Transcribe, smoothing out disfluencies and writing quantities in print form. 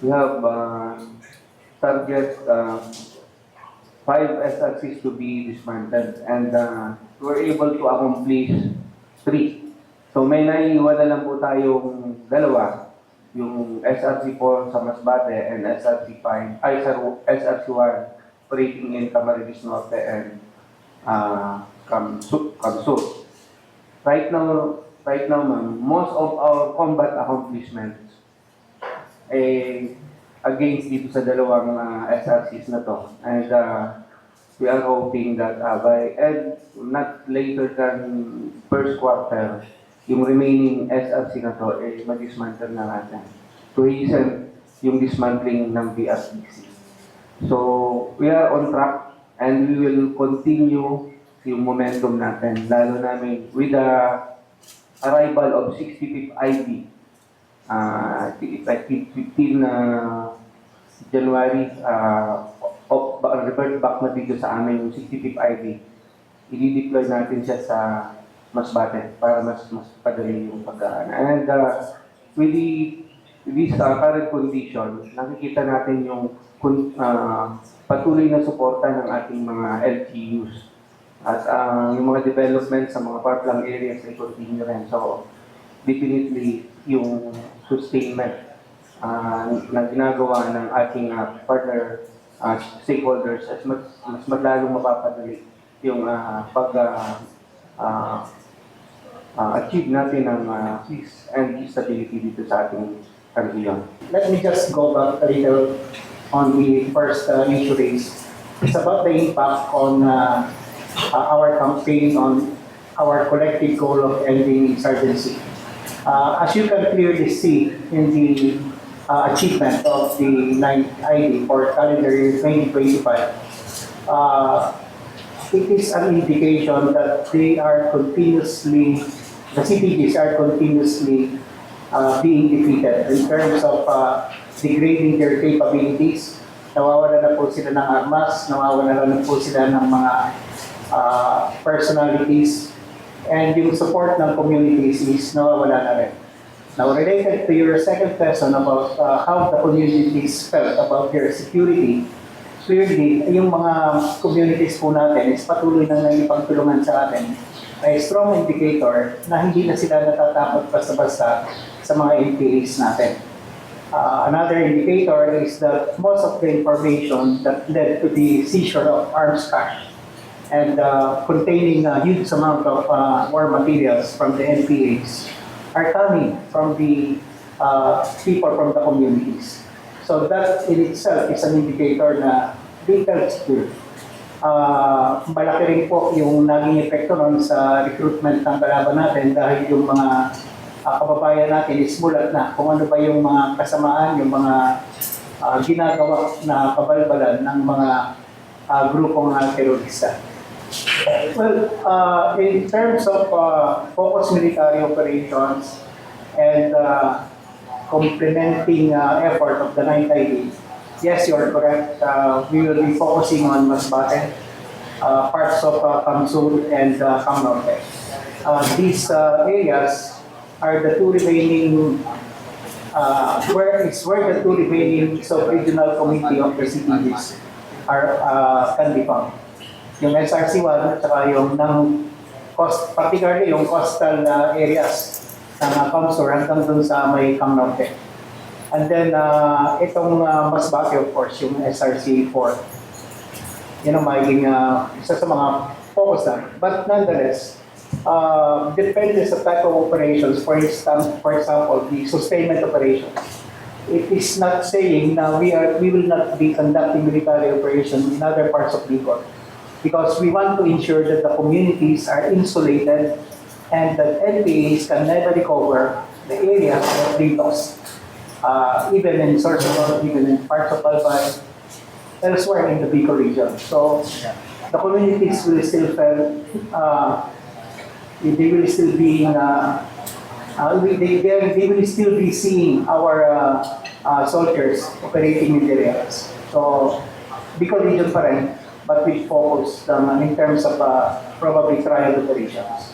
We have target 5 SRCs to be dismantled, and we're able to accomplish 3. So may naiiwan na lang po tayong dalawa, yung SRC4 sa Masbate and SRC5, SRC1 operating in Camarines Norte and Kamsur. Right now, ma'am, most of our combat accomplishments against dito sa dalawang SRCs na to. And we are hoping that by not later than first quarter, yung remaining SRC na to mag-dismantle na natin to hasten yung dismantling ng BRTC. So, we are on track and we will continue yung momentum natin, lalo namin with the arrival of 65th ID effective 15 January, revert back na dito sa amin yung 65th ID. I-deploy natin siya sa Masbate para mas padali yung pagkaan. And with this current condition, nakikita natin yung patuloy na suporta ng ating mga LGUs at yung mga development sa mga far-flung areas ay continue rin. So, definitely yung sustainment na ginagawa ng ating partner stakeholders at mas lalong mapapadali yung achieve natin ng peace and stability dito sa ating region. Let me just go back a little on the first issue raised. It's about the impact on our campaign on our collective goal of ending insurgency. As you can clearly see in the achievement of the 9th ID for calendar year 2025, it is an indication that they are continuously, the CPGs are continuously being defeated in terms of degrading their capabilities. Nawawala na po sila ng armas, nawawala na po sila ng mga personalities, and yung support ng communities is nawawala na rin. Now, related to your second question about how the communities felt about their security, clearly, yung mga communities po natin is patuloy na naipagtulungan sa atin ay strong indicator na hindi na sila natatakot basta-basta sa mga NPAs natin. Another indicator is that most of the information that led to the seizure of arms cache and containing a huge amount of war materials from the NPAs are coming from the people from the communities. So that in itself is an indicator na they felt secure. Malaki rin po yung naging epekto nun sa recruitment ng kalaban natin dahil yung mga kababayan natin is mulat na kung ano ba yung mga kasamaan, yung mga ginagawa na kabalbalan ng mga grupong terorista. Well, in terms of focused military operations and complementing effort of the 9th ID, yes, you are correct. We will be focusing on Masbate, parts of Kamsur and Kamnorte. These areas are the two remaining, where the two remaining sub-regional committee of the CPGs can be found. Yung SRC1 at saka yung particularly yung coastal areas ng Kamsur hanggang dun sa may Kamnorte. And then itong Masbate, of course, yung SRC4. Yun ang magiging isa sa mga focus na. But nonetheless, depende sa type of operations. For example, the sustainment operations. It is not saying na we will not be conducting military operations in other parts of Bicol, because we want to ensure that the communities are insulated and that NPAs can never recover the areas that they lost, even in Sorsogon, even in parts of Albay, elsewhere in the Bicol region. So the communities will still they will still be they will still be seeing our soldiers operating in the areas. So Bicol region pa rin, but we focus in terms of probably trial operations.